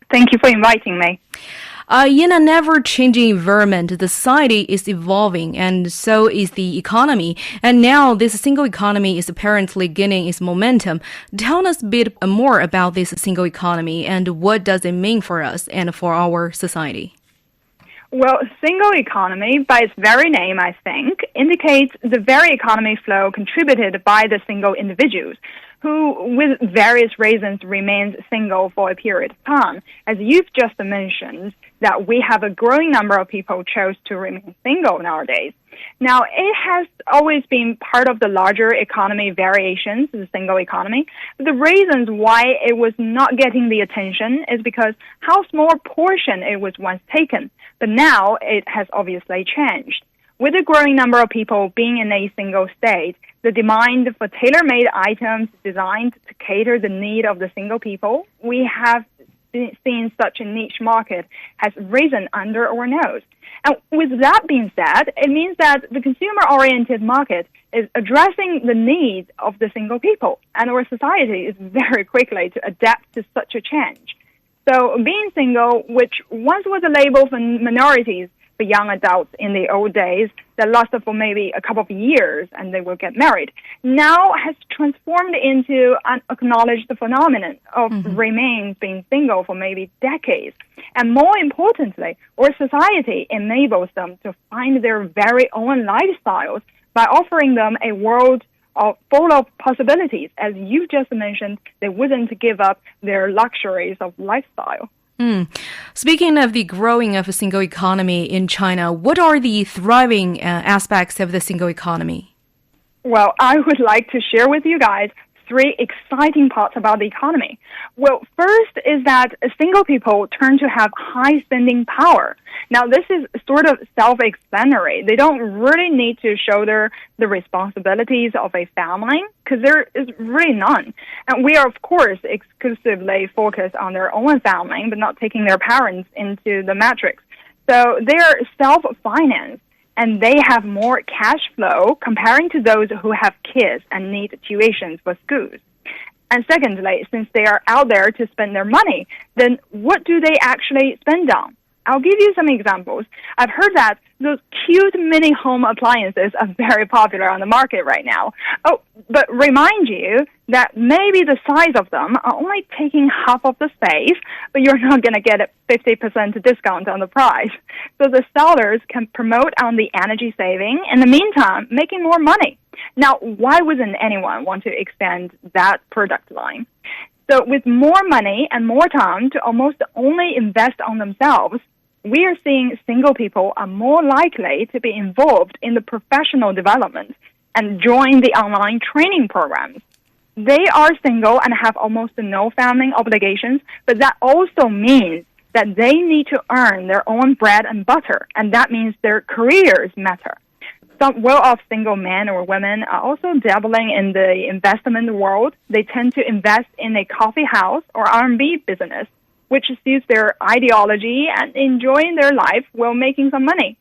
Thank you for inviting me. In a never-changing environment, the society is evolving, and so is the economy. And now this single economy is apparently gaining its momentum. Tell us a bit more about this single economy and what does it mean for us and for our society. Well, single economy, by its very name, I think, indicates the very economy flow contributed by the single individuals who, with various reasons, remains single for a period of time. As you've just mentioned, that we have a growing number of people chose to remain single nowadays. Now, it has always been part of the larger economy variations, the single economy. The reasons why it was not getting the attention is because how small a portion it was once taken. But now it has obviously changed. With a growing number of people being in a single state, the demand for tailor-made items designed to cater the need of the single people, we have seen such a niche market has risen under our nose. And with that being said, it means that the consumer-oriented market is addressing the needs of the single people, and our society is very quickly to adapt to such a change. So being single, which once was a label for minorities, for young adults in the old days that lasted for maybe a couple of years and they will get married, now has transformed into an acknowledged phenomenon of remains being single for maybe decades. And more importantly, our society enables them to find their very own lifestyles by offering them a world full of possibilities. As you just mentioned, they wouldn't give up their luxuries of lifestyle. Speaking of the growing of a single economy in China, what are the thriving aspects of the single economy? Well, I would like to share with you guys 3 exciting parts about the economy. Well, first is that single people turn to have high spending power. Now, this is sort of self-explanatory. They don't really need to shoulder the responsibilities of a family because there is really none. And we are, of course, exclusively focused on their own family, but not taking their parents into the matrix. So they are self-financed, and they have more cash flow comparing to those who have kids and need tuitions for schools. And secondly, since they are out there to spend their money, then what do they actually spend on? I'll give you some examples. I've heard that those cute mini home appliances are very popular on the market right now. Oh, but remind you that maybe the size of them are only taking half of the space, but you're not going to get a 50% discount on the price. So the sellers can promote on the energy saving, in the meantime, making more money. Now, why wouldn't anyone want to extend that product line? So with more money and more time to almost only invest on themselves, we are seeing single people are more likely to be involved in the professional development and join the online training programs. They are single and have almost no family obligations, but that also means that they need to earn their own bread and butter, and that means their careers matter. Some well-off single men or women are also dabbling in the investment world. They tend to invest in a coffee house or R&B business, which suits their ideology and enjoying their life while making some money.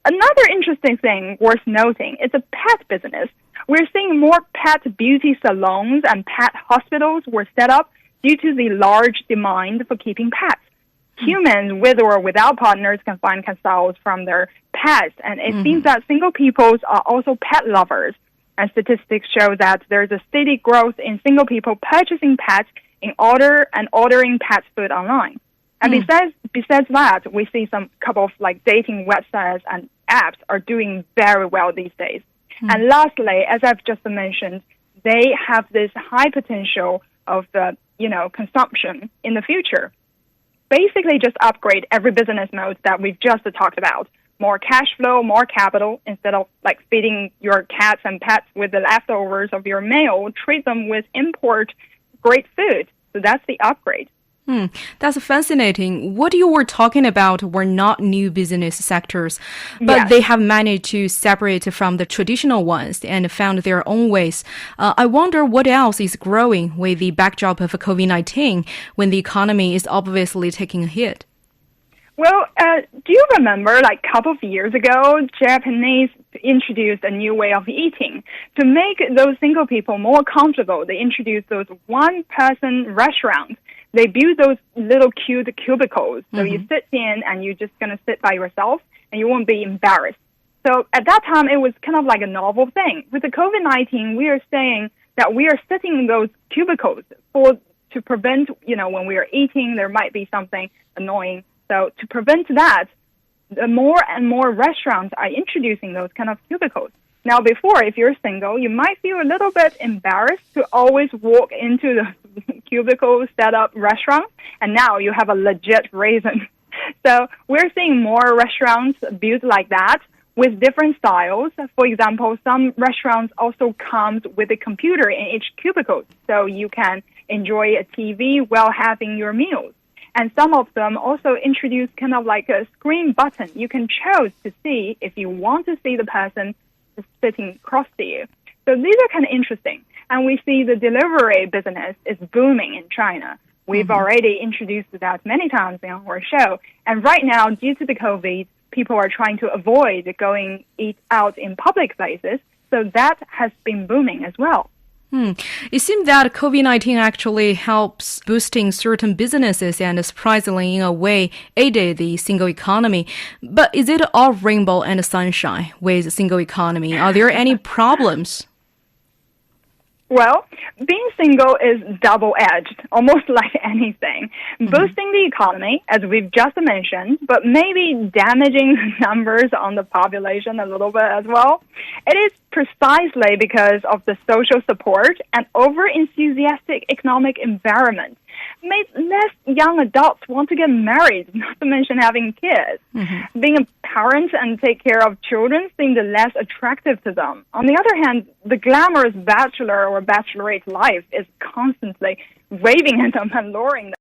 Another interesting thing worth noting is a pet business. We're seeing more pet beauty salons and pet hospitals were set up due to the large demand for keeping pets. Humans with or without partners can find consults from their pets, and it seems that single people are also pet lovers. And statistics show that there's a steady growth in single people purchasing pets in order and ordering pet food online. And besides that, we see some couple of like dating websites and apps are doing very well these days. And lastly, as I've just mentioned, they have this high potential of consumption in the future. Basically, just upgrade every business mode that we've just talked about. More cash flow, more capital. Instead of like feeding your cats and pets with the leftovers of your meal, treat them with import great food. So that's the upgrade. That's fascinating. What you were talking about were not new business sectors, but they have managed to separate from the traditional ones and found their own ways. I wonder what else is growing with the backdrop of COVID-19 when the economy is obviously taking a hit. Well, do you remember, like a couple of years ago, Japanese introduced a new way of eating. To make those single people more comfortable, they introduced those one-person restaurants. they build those little cute cubicles. So you sit in and you're just going to sit by yourself and you won't be embarrassed. So at that time, it was kind of like a novel thing. With the COVID-19, we are saying that we are sitting in those cubicles to prevent, when we are eating, there might be something annoying. So to prevent that, the more and more restaurants are introducing those kind of cubicles. Now, before, if you're single, you might feel a little bit embarrassed to always walk into the cubicle set-up restaurant, and now you have a legit reason. So we're seeing more restaurants built like that, with different styles. For example, some restaurants also comes with a computer in each cubicle, so you can enjoy a TV while having your meals. And some of them also introduce kind of like a screen button. You can choose to see if you want to see the person sitting across to you. So these are kind of interesting. And we see the delivery business is booming in China. We've already introduced that many times in our show. And right now, due to the COVID, people are trying to avoid going eat out in public places, so that has been booming as well. It seems that COVID-19 actually helps boosting certain businesses and surprisingly, in a way, aided the single economy. But is it all rainbow and sunshine with the single economy? Are there any problems? Well, being single is double-edged, almost like anything. Boosting the economy, as we've just mentioned, but maybe damaging the numbers on the population a little bit as well. It is precisely because of the social support and over-enthusiastic economic environment made less young adults want to get married, not to mention having kids. Being a parent and take care of children seemed less attractive to them. On the other hand, the glamorous bachelor or bachelorette life is constantly waving at them and luring them.